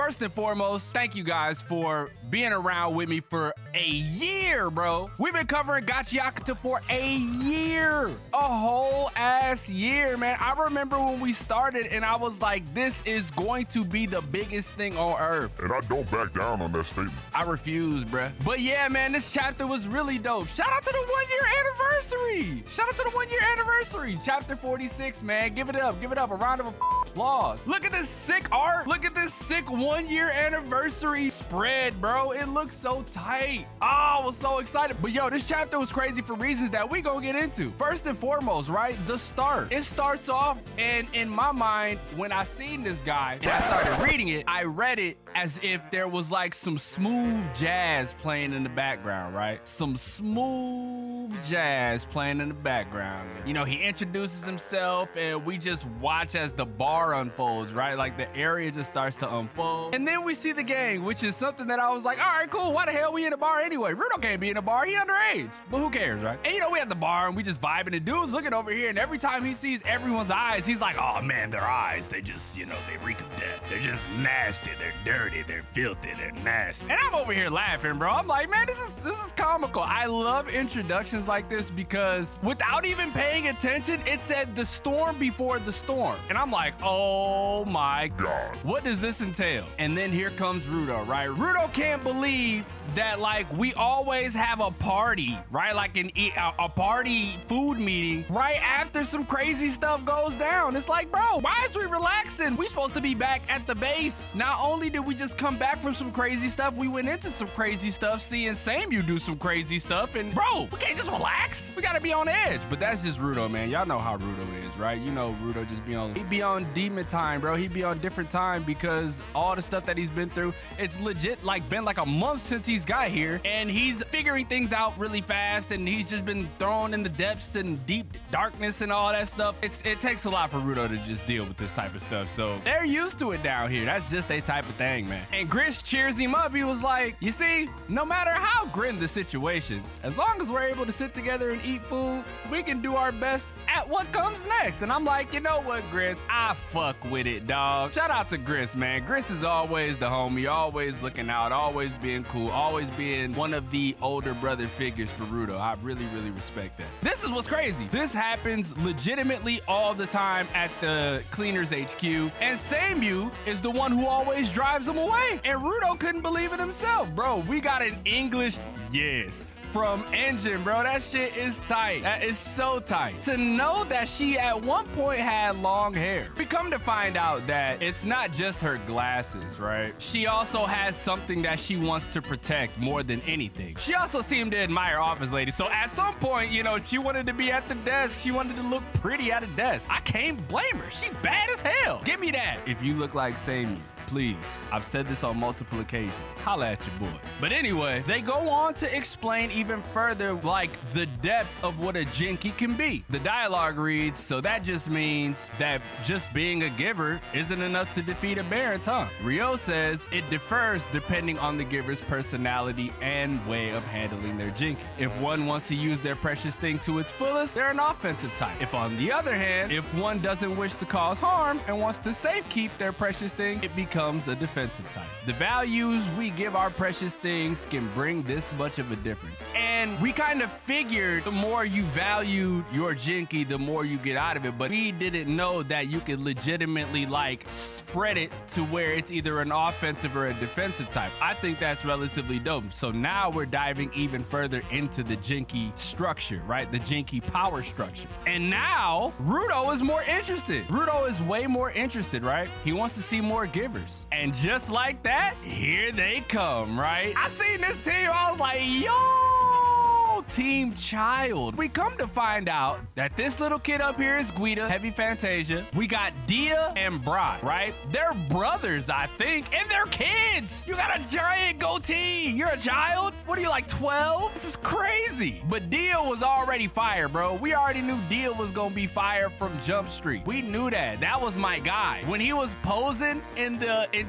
first and foremost, thank you guys for being around with me for a year, bro. We've been covering Gachiakuta for a year, a whole ass year, man. I remember when we started and I was like, this is going to be the biggest thing on earth. And I don't back down on that statement. I refuse, bruh. But yeah, man, this chapter was really dope. Shout out to the 1 year anniversary. Shout out to the 1 year anniversary. Chapter 46, man. Give it up. Give it up. A round of applause. Look at this sick art. Look at this sick 1 year anniversary spread, bro. It looks so tight. Oh, I was so excited. But yo, this chapter was crazy for reasons that we gonna get into. First and foremost, right? The start. It starts off, and in my mind, when I seen this guy and I started reading it, I read it as if there was like some smooth jazz playing in the background, right? Some smooth jazz playing in the background. You know, he introduces himself and we just watch as the bar unfolds, right? Like the area just starts to unfold. And then we see the gang, which is something that I was like, all right, cool. Why the hell we in a bar anyway? Rudo can't be in a bar. He underage. But who cares, right? And you know, we at the bar and we just vibing, and dude's looking over here, and every time he sees everyone's eyes, he's like, oh man, their eyes, they just, you know, they reek of death. They're just nasty. They're dirty. They're filthy. They're nasty. And I'm over here laughing, bro. I'm like, man, this is comical. I love introductions like this because without even paying attention, it said the storm before the storm. And I'm like, oh my God, what does this entail? And then here comes Rudo, right? Rudo can't believe that, like, we always have a party, right? Like a party food meeting right after some crazy stuff goes down. It's like, bro, why is we relaxing? We supposed to be back at the base. Not only did we just come back from some crazy stuff, we went into some crazy stuff, seeing Samu do some crazy stuff, and bro, we can't just relax. We gotta be on edge. But that's just Rudo, man. Y'all know how Rudo is, right? You know Rudo just he be on demon time, bro. He be on different time because all the stuff that he's been through, it's legit like been like a month since he's got here, and he's figuring things out really fast, and he's just been thrown in the depths and deep darkness and all that stuff. It takes a lot for Rudo to just deal with this type of stuff, so they're used to it down here. That's just their type of thing, man. And Gris cheers him up. He was like, you see, no matter how grim the situation, as long as we're able to sit together and eat food, we can do our best at what comes next. And I'm like, you know what, Gris? I fuck with it, dog. Shout out to Gris, man. Gris is always the homie, always looking out, always being cool, always being one of the older brother figures for Rudo. I really, really respect that. This is what's crazy. This happens legitimately all the time at the Cleaners HQ, and Samu is the one who always drives him away. And Rudo couldn't believe it himself. Bro, we got an English yes from Engine, bro. That shit is tight. That is so tight. To know that she at one point had long hair. We come to find out that it's not just her glasses, right? She also has something that she wants to protect more than anything. She also seemed to admire Office Lady. So at some point, you know, she wanted to be at the desk. She wanted to look pretty at a desk. I can't blame her. She bad as hell. Give me that. If you look like Samu, please, I've said this on multiple occasions, holla at your boy. But anyway, they go on to explain even further, like, the depth of what a Jinky can be. The dialogue reads, so that just means that just being a giver isn't enough to defeat a Barons, huh? Ryo says it differs depending on the giver's personality and way of handling their Jinky. If one wants to use their precious thing to its fullest, they're an offensive type. If on the other hand, if one doesn't wish to cause harm and wants to safekeep their precious thing, it becomes a defensive type. The values we give our precious things can bring this much of a difference. And we kind of figured the more you valued your Jinky, the more you get out of it, but we didn't know that you could legitimately like spread it to where it's either an offensive or a defensive type. I think that's relatively dope. So now we're diving even further into the Jinky structure, right? The Jinky power structure. And now Rudo is more interested. Rudo is way more interested, right? He wants to see more givers. And just like that, here they come, right? I seen this team, I was like, yo, Team Child. We come to find out that this little kid up here is Guida, Heavy Fantasia. We got Dia and Brock, right? They're brothers, I think, and they're kids. You got a giant goatee. You're a child? What are you, like 12? This is crazy. But Dia was already fire, bro. We already knew Dia was gonna be fire from Jump Street. We knew that. That was my guy. When he was posing in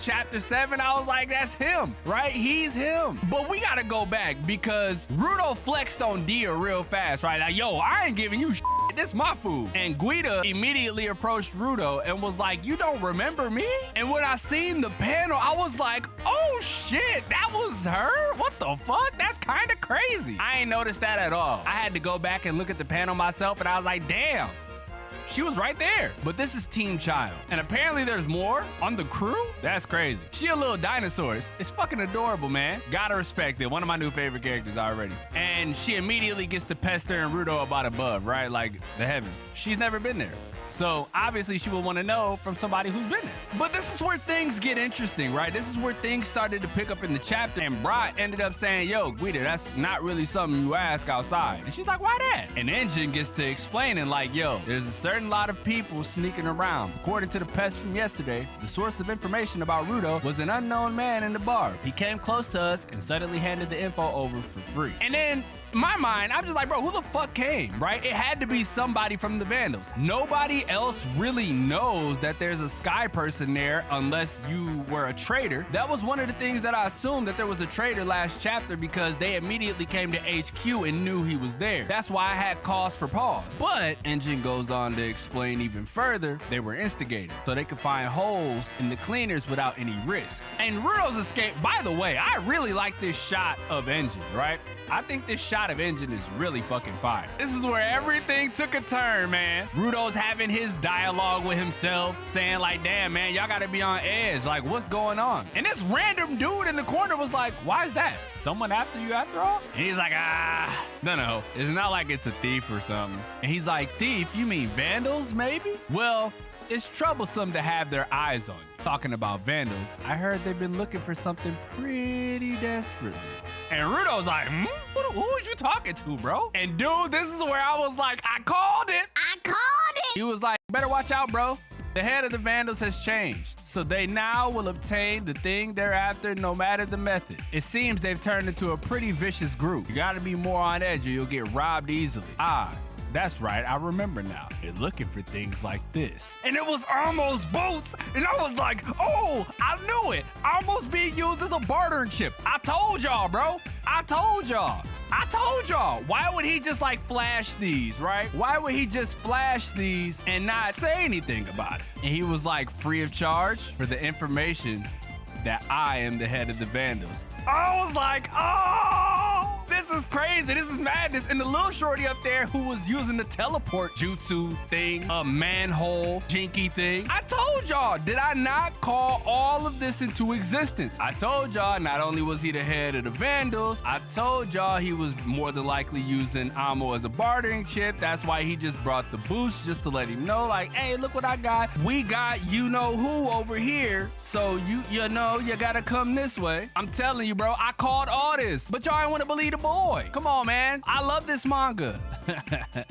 chapter 7, I was like, that's him, right? He's him. But we gotta go back because Rudo flexed on Dia real fast, right? Like, yo, I ain't giving you shit. this my food. And Guida immediately approached Rudo and was like, you don't remember me? And when I seen the panel, I was like, oh shit, that was her? What the fuck? That's kind of crazy. I ain't noticed that at all. I had to go back and look at the panel myself and I was like, damn. She was right there. But this is Team Child. And apparently there's more on the crew? That's crazy. She a little dinosaur. It's fucking adorable, man. Gotta respect it. One of my new favorite characters already. And she immediately gets to pester and Rudo about above, right? Like the heavens. She's never been there. So obviously she would want to know from somebody who's been there. But this is where things get interesting, right? This is where things started to pick up in the chapter and Brat ended up saying, yo, Guida, that's not really something you ask outside. And she's like, why that? And Engine gets to explaining like, yo, there's a certain lot of people sneaking around. According to the pest from yesterday, the source of information about Rudo was an unknown man in the bar. He came close to us and suddenly handed the info over for free. And then in my mind, I'm just like, bro, who the fuck came, right? It had to be somebody from the Vandals. Nobody else really knows that there's a Sky person there unless you were a traitor. That was one of the things that I assumed, that there was a traitor last chapter because they immediately came to HQ and knew he was there. That's why I had cause for pause. But Engine goes on to explain even further, they were instigated so they could find holes in the cleaners without any risks. And Rudo's escape, by the way, I really like this shot of Engine, right? I think this shot of Engine is really fucking fire. This is where everything took a turn, man. Rudo's having his dialogue with himself, saying like, damn, man, y'all gotta be on edge. Like, what's going on? And this random dude in the corner was like, why is that? Someone after you after all? And he's like, no, it's not like it's a thief or something. And he's like, thief? You mean Vandals, maybe? Well, it's troublesome to have their eyes on you. Talking about Vandals, I heard they've been looking for something pretty desperately. And Rudo's like, who was you talking to, bro? And dude, this is where I was like, I called it. He was like, better watch out, bro. The head of the Vandals has changed, so they now will obtain the thing they're after no matter the method. It seems they've turned into a pretty vicious group. You gotta be more on edge or you'll get robbed easily. That's right, I remember now. They're looking for things like this. And it was almost boots, and I was like, oh, I knew it. Almost being used as a bartering chip. I told y'all, bro. I told y'all. Why would he just like flash these, right? Why would he just flash these and not say anything about it? And he was like, free of charge for the information that I am the head of the Vandals. I was like, oh, this is crazy. This is madness. And the little shorty up there who was using the teleport jutsu thing, a manhole jinky thing. I told y'all, did I not call all of this into existence? I told y'all not only was he the head of the Vandals, I told y'all he was more than likely using Amo as a bartering chip. That's why he just brought the boost just to let him know, like, hey, look what I got. We got you know who over here. So you know, you gotta come this way. I'm telling you, bro, I called all this, but y'all ain't wanna believe the boy. Come on, man. I love this manga.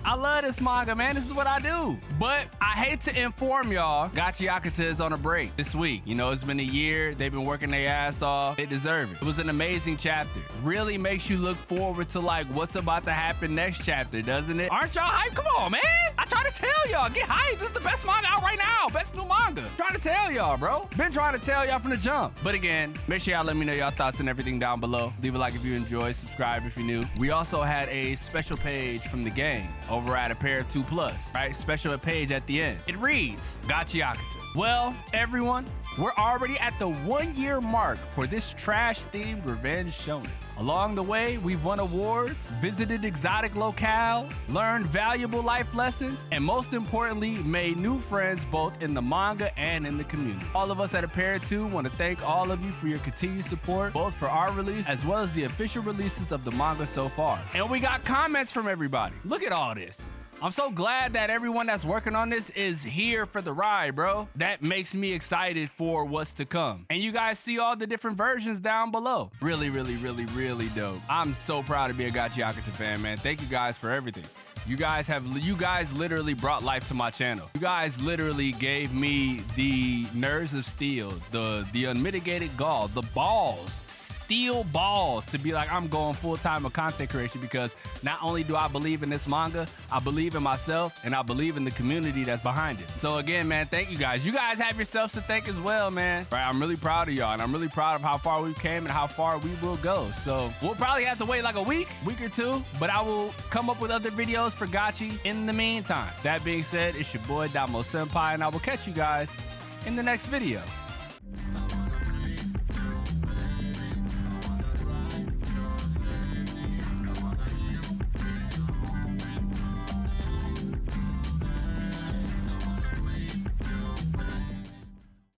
I love this manga, man. This is what I do. But I hate to inform y'all, Gachiakuta is on a break this week. You know, it's been a year. They've been working their ass off. They deserve it. It was an amazing chapter. Really makes you look forward to like what's about to happen next chapter, doesn't it? Aren't y'all hyped? Come on, man. I try to tell y'all, get hyped. This is the best manga out right now. Best new manga. Trying to tell y'all, bro. Been trying to tell y'all from the jump. But again, make sure y'all let me know y'all thoughts and everything down below. Leave a like if you enjoyed. Subscribe if you're new. We also had a special page from the gang over at Apparel2+, right? Special page at the end. It reads, Gachiakuta. Well, everyone, we're already at the 1-year mark for this trash-themed revenge shonen. Along the way, we've won awards, visited exotic locales, learned valuable life lessons, and most importantly, made new friends both in the manga and in the community. All of us at Apparel2 want to thank all of you for your continued support, both for our release as well as the official releases of the manga so far. And we got comments from everybody. Look at all this. I'm so glad that everyone that's working on this is here for the ride, bro. That makes me excited for what's to come. And you guys see all the different versions down below. Really, really, really, really dope. I'm so proud to be a Gachiakuta fan, man. Thank you guys for everything. You guys literally brought life to my channel. You guys literally gave me the nerves of steel, the unmitigated gall, the balls, steel balls to be like, I'm going full time of content creation because not only do I believe in this manga, I believe believe in myself, and I believe in the community that's behind it. So again, man, thank you guys. You guys have yourselves to thank as well, man. Right, I'm really proud of y'all, and I'm really proud of how far we came and how far we will go. So we'll probably have to wait like a week or two, but I will come up with other videos for Gachi in the meantime. That being said, it's your boy XDomoSenpaix, and I will catch you guys in the next video.